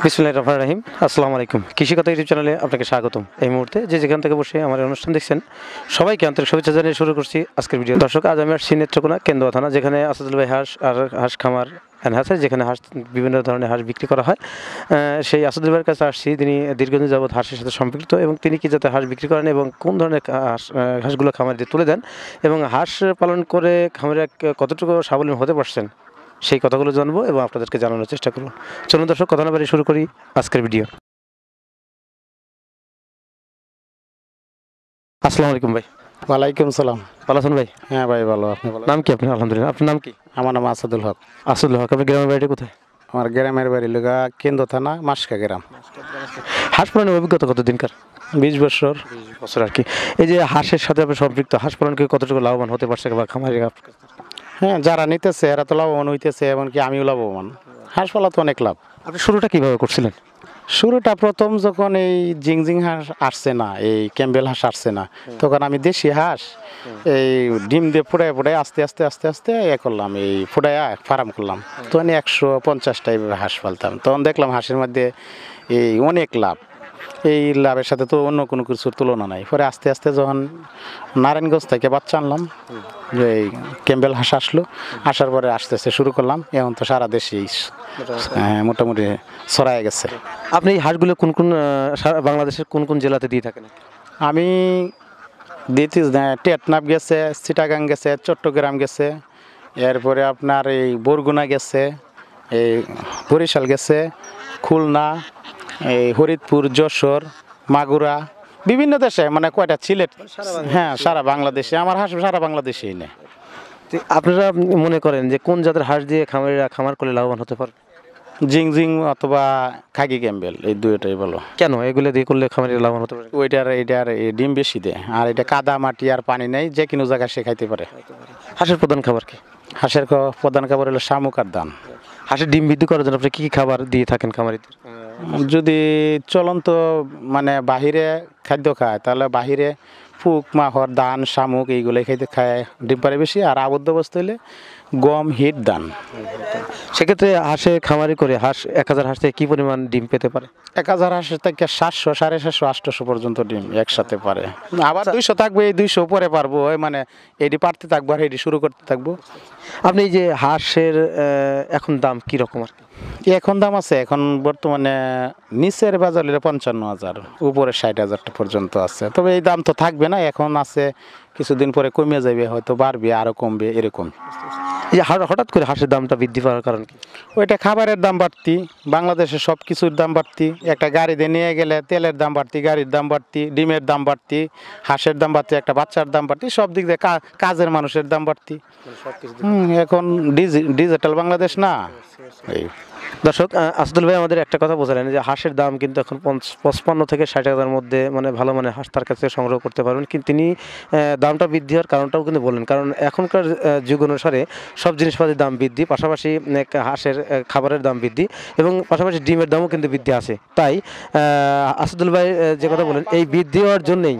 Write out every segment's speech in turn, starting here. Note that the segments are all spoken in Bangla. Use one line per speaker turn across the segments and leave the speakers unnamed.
বিসমিল্লাহির রহমানির রহিম। আসসালামু আলাইকুম। কৃষিকথা ইউটিউব চ্যানেলে আপনাকে স্বাগতম। এই মুহূর্তে যেখান থেকে বসে আমার এই অনুষ্ঠান দেখছেন, সবাইকে আন্তরিক শুভেচ্ছা জানিয়ে শুরু করছি আজকের ভিডিও। দর্শক, আজ আমি আসছি নেত্রকোনা কেন্দুয়া থানা, যেখানে আসাদুল ভাই হাঁস খামার আছে, যেখানে হাঁস বিভিন্ন ধরনের হাঁস বিক্রি করা হয়। সেই আসাদুল ভাইয়ের কাছে আসছি। তিনি দীর্ঘদিন যাবৎ হাঁসের সাথে সম্পৃক্ত, এবং তিনি কি যাতে হাঁস বিক্রি করেন এবং কোন ধরনের হাঁসগুলো খামারে তুলে দেন, এবং হাঁস পালন করে খামারে কতটুকু স্বাবলম্বী হতে পারছেন, সেই কথাগুলো জানবো এবং আপনাদেরকে জানানোর চেষ্টা করবো। চলুন দর্শক, কথা না বাড়িয়ে শুরু করি আজকের ভিডিও। আসসালামু আলাইকুম ভাই।
ওয়ালাইকুম সালাম।
ভালো আছেন ভাই?
হ্যাঁ ভাই, ভালো। আপনি ভালো?
নাম কি আপনার? আলহামদুলিল্লাহ। আপনার নাম কি?
আমার নাম আসাদুল হক।
আসাদুল হক। আপনার গ্রামের বাড়িটা কোথায়?
আমার গ্রামের বাড়ি লগা কেন্দ্র থানা, মাসকা গ্রাম।
হাঁস পালনের অভিজ্ঞতা কতদিনকার?
20 বছর।
বছর আর কি। এই যে হাঁসের সাথে আপনি সম্পৃক্ত, হাঁস পালনকে কতটুকু লাভবান হতে পারছে বা খামারি?
হ্যাঁ, যারা নিতেছে এরা তো লাভবান হইতেছে, এমনকি আমিও লাভবান। হাঁস পালা তো অনেক লাভ।
আপনি শুরুটা কিভাবে করছিলেন?
শুরুটা প্রথম যখন এই জিংজিং হাঁস আসছে না, এই ক্যাম্বেল হাঁস আসছে না, তখন আমি দেশি হাঁস এই ডিম দিয়ে ফুটায় ফুটায় আস্তে আস্তে আস্তে আস্তে করলাম, এই ফুটায় ফার্ম করলাম। তখন 150টা এইভাবে হাঁস পালতাম। তখন দেখলাম হাঁসের মধ্যে এই অনেক লাভ। এই লাভের সাথে তো অন্য কোনো কিছুর তুলনা নাই। পরে আস্তে আস্তে যখন নারায়ণগঞ্জ থেকে বাচ্চা আনলাম, যে এই ক্যাম্বেল হাঁস আসলো, আসার পরে আস্তে আস্তে শুরু করলাম। এখন তো সারা দেশে মোটামুটি ছড়ায় গেছে।
আপনি এই হাঁসগুলো কোন কোন বাংলাদেশের কোন কোন জেলাতে দিয়ে থাকেন?
আমি দিতে টেটনাপ গেছে, চিটাগাং গেছে, চট্টগ্রাম গেছে, এরপরে আপনার এই বরগুনা গেছে, এই বরিশাল গেছে, খুলনা, এই ফরিদপুর, যশোর, মাগুরা, বিভিন্ন দেশে, মানে কয়টা সিলেট। হ্যাঁ, সারা বাংলাদেশে আমার হাঁস সারা বাংলাদেশেই নেই।
আপনারা মনে করেন যে কোন জাতের হাঁস দিয়ে খামারিরা খামার করলে লাভবান হতে পারে?
জিংজিং অথবা খাগি ক্যাম্বেল, এই দুইটাই বলো।
কেন এগুলো দিয়ে করলে খামারিরা লাভবান হতে পারে?
এইটার ডিম বেশি দেয়, আর এটা কাদা মাটি আর পানি নেই, যে কোনো জায়গায় সে খাইতে পারে।
হাঁসের প্রধান খাবার কি?
হাঁসের প্রধান খাবার হলো শামুক আর ধান।
হাঁসের ডিম বৃদ্ধি করার জন্য আপনি কি কি খাবার দিয়ে থাকেন খামারিদের?
যদি চলন্ত মানে বাহিরে খাদ্য খায়, তাহলে বাহিরে ফুক, মাহর, ধান, শামুক এইগুলোই খাইতে খায়, ডিম পারে বেশি। আর আবদ্ধ বস্তু হলে গম, হিট, ধান।
সেক্ষেত্রে হাঁসে খামারি করে 1000 হাঁস থেকে কি পরিমাণ ডিম পেতে পারে?
1000 হাঁসের থেকে 700, 750, 800 পর্যন্ত ডিম একসাথে পারে। আবার 200 থাকবে, এই 200 পরে পারবো, ওই মানে এটি পারতে থাকবো আর এটি শুরু করতে থাকবো।
আপনি এই যে হাঁসের এখন দাম কি রকম আর কি?
এখন দাম আছে, এখন বর্তমানে নিচের বাজার 55,000, উপরে 60,000 পর্যন্ত আছে। তবে এই দাম তো থাকবে না, এখন আছে, কিছুদিন পরে কমে যাবে, হয়তো বাড়বে, আরো কমবে, এরকম।
এই যে হঠাৎ করে হাঁসের দামটা বৃদ্ধি পাওয়ার কারণ কি?
ওইটা খাবারের দাম বাড়তি, বাংলাদেশে সব কিছুর দাম বাড়তি। একটা গাড়িতে নিয়ে গেলে তেলের দাম বাড়তি, গাড়ির দাম বাড়তি, ডিমের দাম বাড়তি, হাঁসের দাম বাড়তি, একটা বাচ্চার দাম বাড়তি, সব দিক দিয়ে কাজের মানুষের দাম বাড়তি। এখন ডিজিটাল বাংলাদেশ না। এই
দর্শক, আসাদুল ভাই আমাদের একটা কথা বোঝালেন যে হাঁসের দাম কিন্তু এখন 55 থেকে 60,000 মধ্যে, মানে ভালো মানে হাঁস তার কাছে সংগ্রহ করতে পারবেন। কিন্তু তিনি দামটা বৃদ্ধি হওয়ার কারণটাও কিন্তু বললেন, কারণ এখনকার যুগ অনুসারে সব জিনিসপাতির দাম বৃদ্ধি, পাশাপাশি হাঁসের খাবারের দাম বৃদ্ধি, এবং পাশাপাশি ডিমের দামও কিন্তু বৃদ্ধি আছে। তাই আসাদুল ভাই যে কথা বলেন, এই বৃদ্ধি হওয়ার জন্যই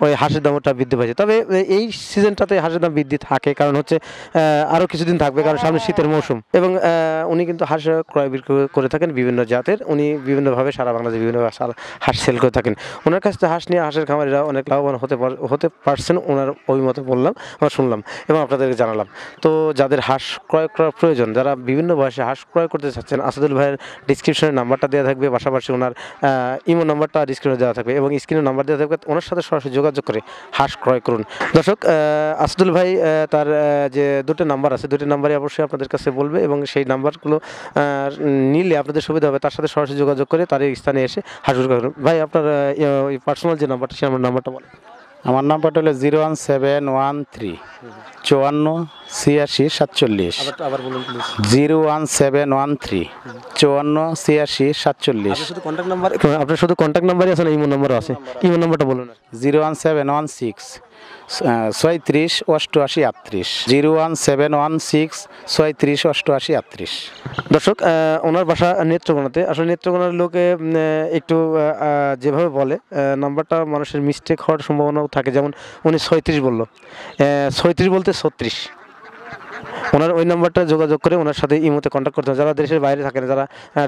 ওই হাঁসের দামটা বৃদ্ধি পাইছে। তবে এই সিজনটাতে হাঁসের দাম বৃদ্ধি থাকে, কারণ হচ্ছে আরও কিছুদিন থাকবে, কারণ সামনে শীতের মৌসুম। এবং উনি কিন্তু হাঁস ক্রয় বিক্রয় করে থাকেন বিভিন্ন জাতের, উনি বিভিন্নভাবে সারা বাংলাদেশে বিভিন্ন হাঁস সেল করে থাকেন। ওনার কাছ থেকে হাঁস নিয়ে হাঁসের খামারিরা অনেক লাভবান হতে পারছেন। ওনার অভিমত বললাম, আমরা শুনলাম এবং আপনাদেরকে জানালাম। তো যাদের হাঁস ক্রয় করার প্রয়োজন, যারা বিভিন্ন বয়সে হাঁস ক্রয় করতে চাচ্ছেন, আসাদুল ভাইয়ের ডিসক্রিপশনে নাম্বারটা দেওয়া থাকবে, পাশাপাশি ওনার ইমো নাম্বারটা ডিসক্রিপশনে দেওয়া থাকবে, এবং স্ক্রিনে নাম্বার দেওয়া থাকবে। ওনার সাথে সরাসরি যোগাযোগ করে হাঁস ক্রয় করুন। দর্শক, আসাদুল ভাই তার যে দুটো নাম্বার আছে, দুটো নাম্বারই অবশ্যই আপনাদের কাছে বলবে, এবং সেই নাম্বারগুলো নিলে আপনাদের সুবিধা হবে। তার সাথে সরাসরি যোগাযোগ করে তার এই স্থানে এসে হাঁস ক্রয় করুন। ভাই, আপনার ওই পার্সোনাল যে নাম্বারটা, সেই নাম্বারটা বলেন।
আমার নাম্বারটা হলো 01713 54 86 47।
আবার বলুন প্লিজ।
01713 54 86 47।
শুধু কন্ট্যাক্ট নাম্বার, আপনার শুধু কন্ট্যাক্ট নাম্বারই আছে না ইমো নাম্বারও আছে? ইমো নাম্বারটা বলুন।
01716 36 88 38। 01716 36 88 38।
দর্শক, ওনার বাসা নেত্রকোনাতে। আসলে নেত্রকোনার লোকে একটু যেভাবে বলে, নাম্বারটা মানুষের মিস্টেক হওয়ার সম্ভাবনাও থাকে। যেমন উনি 36 বললো, 36 বলতে 36, ওনার ওই নাম্বারটা যোগাযোগ করে ওনার সাথে ইমোতে কন্ট্যাক্ট করতে হবে। যারা দেশের বাইরে থাকেন, যারা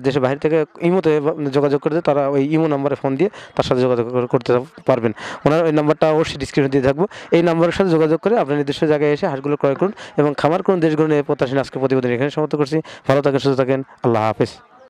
দেশের বাইরে থেকে ইমোতে যোগাযোগ করতে, তারা ওই ইমো নাম্বারে ফোন দিয়ে তার সাথে যোগাযোগ করতে পারবেন। ওনার ওই নাম্বারটা অবশ্যই ডিসক্রিপশনে দিয়ে থাকবো। এই নাম্বারের সাথে যোগাযোগ করে আপনার নির্দিষ্ট জায়গায় এসে হাঁসগুলো ক্রয় করুন এবং খামার করুন, দেশ গড়ুন। এই প্রত্যাশা আজকে প্রতিবেদন এখানে সমাপ্ত করছি। ভালো থাকেন, সুস্থ থাকেন, আল্লাহ হাফেজ।